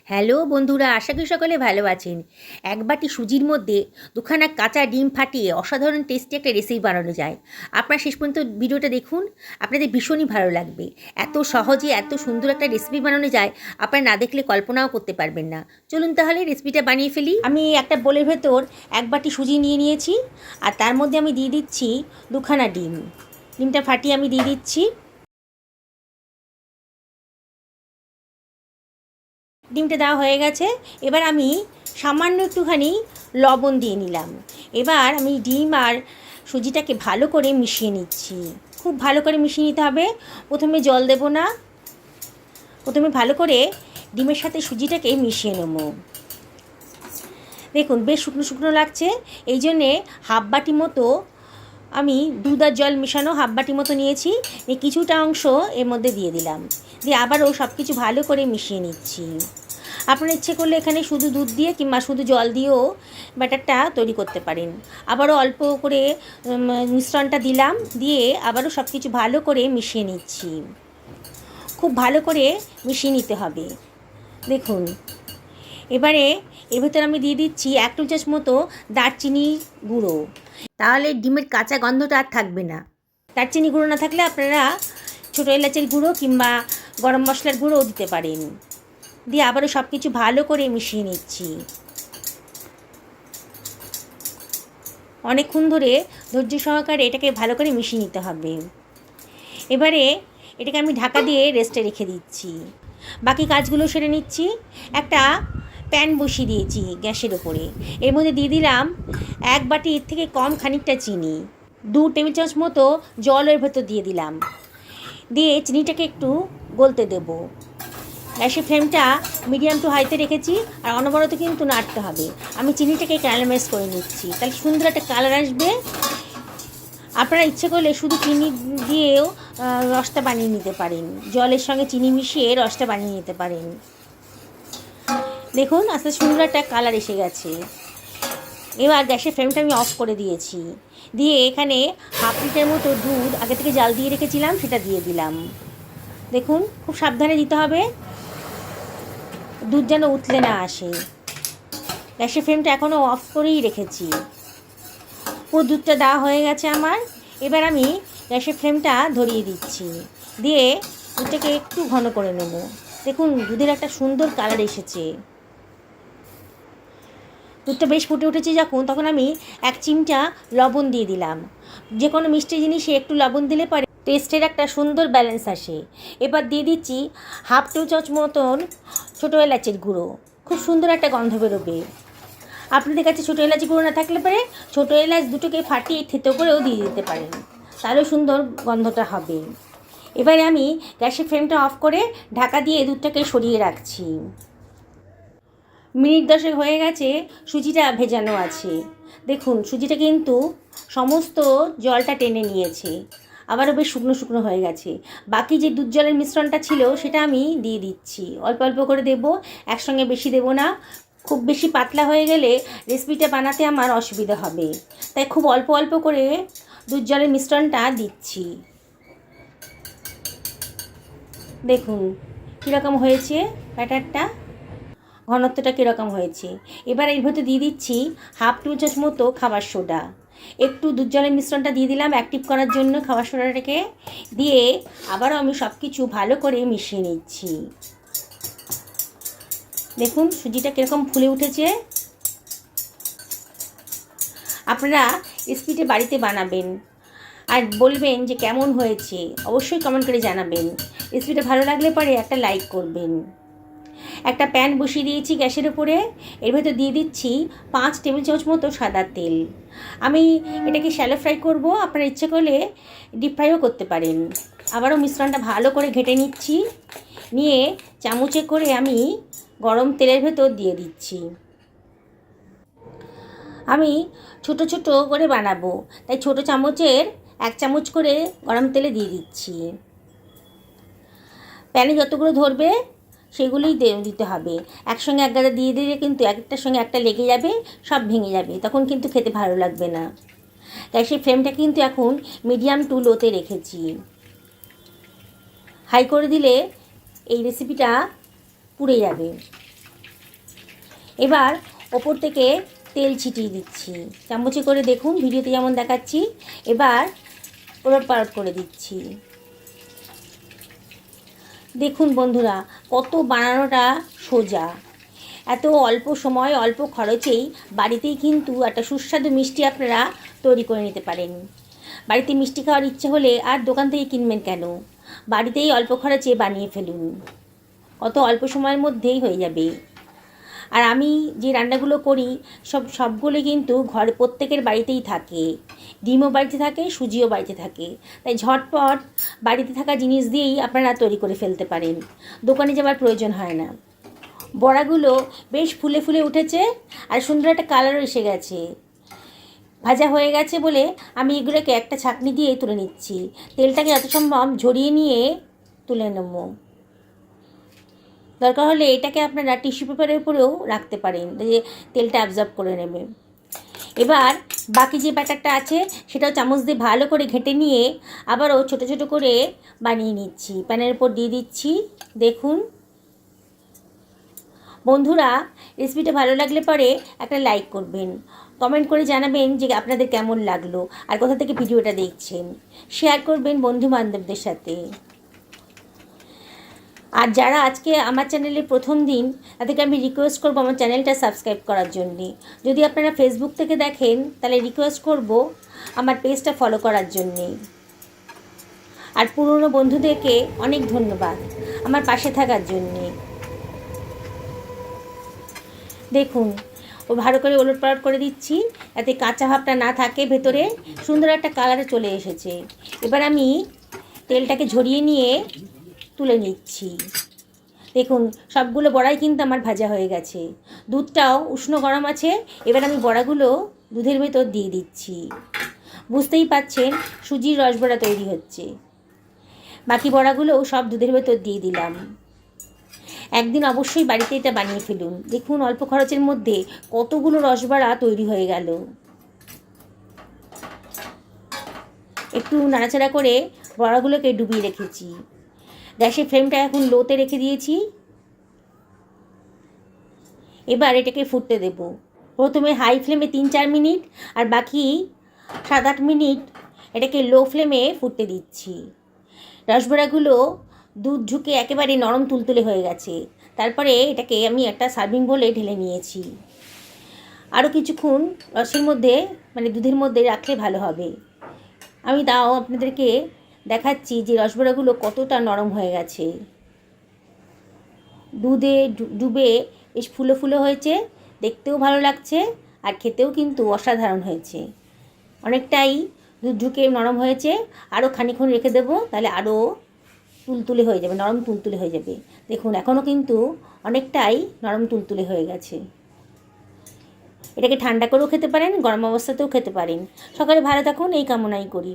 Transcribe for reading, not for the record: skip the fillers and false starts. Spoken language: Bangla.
হ্যালো বন্ধুরা, আশা করি সকলে ভালো আছেন। এক বাটি সুজির মধ্যে দুখানা কাঁচা ডিম ফাটিয়ে অসাধারণ টেস্টি একটা রেসিপি বানানো যায়। আপনারা শেষ পর্যন্ত ভিডিওটা দেখুন, আপনাদের ভীষণই ভালো লাগবে। এত সহজে এত সুন্দর একটা রেসিপি বানানো যায়, আপনারা না দেখলে কল্পনাও করতে পারবেন না। চলুন তাহলে রেসিপিটা বানিয়ে ফেলি। আমি একটা বোলের ভেতর এক বাটি সুজি নিয়ে নিয়েছি, আর তার মধ্যে আমি দিয়ে দিচ্ছি দুখানা ডিম। ডিমটা ফাটিয়ে আমি দিয়ে দিচ্ছি। ডিমটা দেওয়া হয়ে গেছে। এবার আমি সামান্য একটুখানি লবণ দিয়ে নিলাম। এবার আমি ডিম আর সুজিটাকে ভালো করে মিশিয়ে নিচ্ছি। খুব ভালো করে মিশিয়ে নিতে হবে। প্রথমে জল দেব না, প্রথমে ভালো করে ডিমের সাথে সুজিটাকে মিশিয়ে নেব। দেখুন বেশ শুকনো শুকনো লাগছে, এই জন্যে হাফ বাটি মতো আমি দুধ আর জল মেশানো হাফ বাটি মতো নিয়েছি। এই কিছুটা অংশ এর মধ্যে দিয়ে দিলাম, দিয়ে আবারও সব কিছু ভালো করে মিশিয়ে নিচ্ছি। আপনারা ইচ্ছে করলে এখানে শুধু দুধ দিয়ে কিংবা শুধু জল দিয়েও ব্যাটারটা তৈরি করতে পারেন। আবারও অল্প করে মিশ্রণটা দিলাম, দিয়ে আবারও সব কিছু ভালো করে মিশিয়ে নিচ্ছি। খুব ভালো করে মিশিয়ে নিতে হবে। দেখুন এবারে এর ভেতর আমি দিয়ে দিচ্ছি 1 টেবিল চামচ মতো দারচিনি গুঁড়ো, তাহলে ডিমের কাঁচা গন্ধটা আর থাকবে না। দারচিনি গুঁড়ো না থাকলে আপনারা ছোটো এলাচের গুঁড়ো কিংবা গরম মশলার গুঁড়োও দিতে পারেন। দিয়ে আবারও সব কিছু ভালো করে মিশিয়ে নিচ্ছি। অনেকক্ষণ ধরে ধৈর্য সহকারে এটাকে ভালো করে মিশিয়ে নিতে হবে। এবারে এটাকে আমি ঢাকা দিয়ে রেস্টে রেখে দিচ্ছি। বাকি কাজগুলো সেরে নিচ্ছি। একটা প্যান বসিয়ে দিয়েছি গ্যাসের ওপরে, এর মধ্যে দিয়ে দিলাম 1 বাটির থেকে কম খানিকটা চিনি, 2 টেবিল চামচ মতো জল এর ভেতর দিয়ে দিলাম, দিয়ে চিনিটাকে একটু গলতে দেবো। গ্যাসের ফ্লেমটা মিডিয়াম টু হাইতে রেখেছি, আর অনবরত কিন্তু নাড়তে হবে। আমি চিনিটাকে ক্যারামেলাইজ করে নিচ্ছি, তাহলে সুন্দর একটা কালার আসবে। আপনারা ইচ্ছে করলে শুধু চিনি দিয়েও রসটা বানিয়ে নিতে পারেন, জলের সঙ্গে চিনি মিশিয়ে রসটা বানিয়ে নিতে পারেন। দেখুন আস্তে সুন্দর একটা কালার এসে গেছে। এবার গ্যাসের ফ্লেমটা আমি অফ করে দিয়েছি, দিয়ে এখানে হাফ লিটার মতো দুধ আগে থেকে জাল দিয়ে রেখেছিলাম, সেটা দিয়ে দিলাম। দেখুন খুব সাবধানে দিতে হবে, দুধ যেন উতলে না আসে। গ্যাসের ফ্লেমটা এখনও অফ করেই রেখেছি। পুরো দুধটা দেওয়া হয়ে গেছে আমার। এবার আমি গ্যাসের ফ্লেমটা ধরিয়ে দিচ্ছি, দিয়ে দুধটাকে একটু ঘন করে নেব। দেখুন দুধের একটা সুন্দর কালার এসেছে। দুধটা বেশ ফুটে উঠেছে যখন, তখন আমি 1 চিমটা লবণ দিয়ে দিলাম। যে কোনো মিষ্টি জিনিসে একটু লবণ দিলে পরে টেস্টের একটা সুন্দর ব্যালেন্স আসে। এবার দিয়ে দিচ্ছি হাফ টেবিল চামচ মতন ছোটো এলাচের গুঁড়ো, খুব সুন্দর একটা গন্ধ বেরোবে। আপনাদের কাছে ছোটো এলাচি গুঁড়ো না থাকলে পরে ছোটো এলাচ দুটোকে ফাটিয়ে থেতো করেও দিয়ে দিতে পারেন, তাহলেও সুন্দর গন্ধটা হবে। এবারে আমি গ্যাসের ফ্লেমটা অফ করে ঢাকা দিয়ে দুধটাকে সরিয়ে রাখছি। মিনিট 10 হয়ে গেছে, সুজিটা ভেজানো আছে। দেখুন সুজিটা কিন্তু সমস্ত জলটা টেনে নিয়েছে, আবারও বেশ শুকনো শুকনো হয়ে গেছে। বাকি যে দুধ জলের মিশ্রণটা ছিল সেটা আমি দিয়ে দিচ্ছি, অল্প অল্প করে দেব, একসঙ্গে বেশি দেব না। খুব বেশি পাতলা হয়ে গেলে রেসিপিটা বানাতে আমার অসুবিধা হবে, তাই খুব অল্প অল্প করে দুধ জলের মিশ্রণটা দিচ্ছি। দেখুন কীরকম হয়েছে ব্যাটারটা, ঘনত্বটা কীরকম হয়েছে। এবার এর ভেতর দিয়ে দিচ্ছি হাফ টেবিল চামচ মতো খাবার সোডা, একটু দুধ জলের মিশ্রণটা দিয়ে দিলাম অ্যাক্টিভ করার জন্য খাবার সোডাটাকে, দিয়ে আবারও আমি সব কিছু ভালো করে মিশিয়ে নিচ্ছি। দেখুন সুজিটা কীরকম ফুলে উঠেছে। আপনারা রেসিপিটা বাড়িতে বানাবেন আর বলবেন যে কেমন হয়েছে, অবশ্যই কমেন্ট করে জানাবেন। রেসিপিটা ভালো লাগলে পরে একটা লাইক করবেন। একটা প্যান বসিয়ে দিয়েছি গ্যাসের উপরে, এর ভেতর দিয়ে দিচ্ছি 5 টেবিল চামচ মতো সাদা তেল। আমি এটাকে শ্যালো ফ্রাই করব, আপনারা ইচ্ছে করলে ডিপ ফ্রাইও করতে পারেন। আবারও মিশ্রণটা ভালো করে ঘেটে নিচ্ছি, নিয়ে চামচে করে আমি গরম তেলের ভেতর দিয়ে দিচ্ছি। আমি ছোট ছোট করে বানাবো, তাই ছোট চামচের 1 চামচ করে গরম তেলে দিয়ে দিচ্ছি। প্যানে যতগুলো ধরবে সেগুলোই দিতে হবে। একসঙ্গে এক গাদা দিয়ে দিলে কিন্তু একটার সঙ্গে একটা লেগে যাবে, সব ভেঙে যাবে, তখন কিন্তু খেতে ভালো লাগবে না। তাই সেই ফ্লেমটা কিন্তু এখন মিডিয়াম টু লোতে রেখেছি। হাই করে দিলে এই রেসিপিটা পুড়ে যাবে। এবার ওপর থেকে তেল ছিটিয়ে দিচ্ছি চামচে করে, দেখুন ভিডিওতে যেমন দেখাচ্ছি। এবার ওলটপালট করে দিচ্ছি। দেখুন বন্ধুরা, কত বানানোটা সোজা। এত অল্প সময় অল্প খরচেই বাড়িতেই কিন্তু একটা সুস্বাদু মিষ্টি আপনারা তৈরি করে নিতে পারেন। বাড়িতে মিষ্টি খাওয়ার ইচ্ছে হলে আর দোকান থেকে কিনবেন কেন, বাড়িতেই অল্প খরচে বানিয়ে ফেলুন, কত অল্প সময়ের মধ্যেই হয়ে যাবে। আর আমি যে রান্নাগুলো করি সবগুলো কিন্তু ঘরে প্রত্যেকের বাড়িতেই থাকে। ডিমও বাড়িতে থাকে, সুজিও বাড়িতে থাকে, তাই ঝটপট বাড়িতে থাকা জিনিস দিয়েই আপনারা তৈরি করে ফেলতে পারেন, দোকানে যাওয়ার প্রয়োজন হয় না। বড়াগুলো বেশ ফুলে ফুলে উঠেছে আর সুন্দর একটা কালারও এসে গেছে। ভাজা হয়ে গেছে বলে আমি এগুলোকে একটা ছাঁকনি দিয়ে তুলে নিচ্ছি। তেলটাকে যত সম্ভব ঝরিয়ে নিয়ে তুলে নেব। দরকার হলে এটাকে আপনারা টিস্যু পেপারের উপরেও রাখতে পারেন, যে তেলটা অ্যাবজর্ব করে নেবে। এবার বাকি যে ব্যাটারটা আছে সেটাও চামচ দিয়ে ভালো করে ঘেঁটে নিয়ে আবারও ছোটো ছোটো করে বানিয়ে নিচ্ছি, প্যানের উপর দিয়ে দিচ্ছি। দেখুন বন্ধুরা, রেসিপিটা ভালো লাগলে পরে একটা লাইক করবেন, কমেন্ট করে জানাবেন যে আপনাদের কেমন লাগলো আর কোথা থেকে ভিডিওটা দেখছেন। শেয়ার করবেন বন্ধুবান্ধবদের সাথে। আর যারা আজকে আমার চ্যানেলে প্রথম দিন, তাদেরকে আমি রিকোয়েস্ট করবো আমার চ্যানেলটা সাবস্ক্রাইব করার জন্যে। যদি আপনারা ফেসবুক থেকে দেখেন তাহলে রিকোয়েস্ট করব আমার পেজটা ফলো করার জন্যে। আর পুরনো বন্ধুদেরকে অনেক ধন্যবাদ আমার পাশে থাকার জন্যে। দেখুন ও ভালো করে ওলটপালট করে দিচ্ছি, যাতে কাঁচা ভাবটা না থাকে ভেতরে। সুন্দর একটা কালারে চলে এসেছে। এবার আমি তেলটাকে ঝরিয়ে নিয়ে তুলে নিচ্ছি। দেখুন সবগুলো বড়াই কিন্তু আমার ভাজা হয়ে গেছে, দুধটাও উষ্ণ গরম আছে। এবার আমি বড়াগুলো দুধের ভেতর দিয়ে দিচ্ছি। বুঝতেই পাচ্ছেন সুজির রসবড়া তৈরি হচ্ছে। বাকি বড়াগুলোও সব দুধের ভেতর দিয়ে দিলাম। একদিন অবশ্যই বাড়িতে এটা বানিয়ে ফেলুন। দেখুন অল্প খরচের মধ্যে কতগুলো রসবড়া তৈরি হয়ে গেল। একটু নাড়াচাড়া করে বড়াগুলোকে ডুবিয়ে রেখেছি। গ্যাসের ফ্লেমটা এখন লোতে রেখে দিয়েছি। এবার এটাকে ফুটতে দেব। প্রথমে হাই ফ্লেমে 3-4 মিনিট আর বাকি 7-8 মিনিট এটাকে লো ফ্লেমে ফুটতে দিচ্ছি। রসবড়াগুলো দুধ ঢুকে একেবারে নরম তুলতুলে হয়ে গেছে। তারপরে এটাকে আমি একটা সার্ভিং বোলে ঢেলে নিয়েছি। আরও কিছুক্ষণ রসের মধ্যে দুধের মধ্যে রাখলে ভালো হবে। আমি তাও আপনাদেরকে দেখাচ্ছি যে রসবড়াগুলো কতটা নরম হয়ে গেছে। দুধে ডুবে বেশ ফুলে ফুলে হয়েছে, দেখতেও ভালো লাগছে আর খেতেও কিন্তু অসাধারণ হয়েছে। অনেকটাই দুধ ঢুকে নরম হয়েছে। আরও খানিকক্ষণ রেখে দেবো, তাহলে আরও তুলতুলে হয়ে যাবে, নরম তুলতুলে হয়ে যাবে। দেখুন এখনও কিন্তু অনেকটাই নরম তুলতুলে হয়ে গেছে। এটাকে ঠান্ডা করেও খেতে পারেন, গরম অবস্থাতেও খেতে পারেন। সকালে ভালো থাকুন এই কামনাই করি।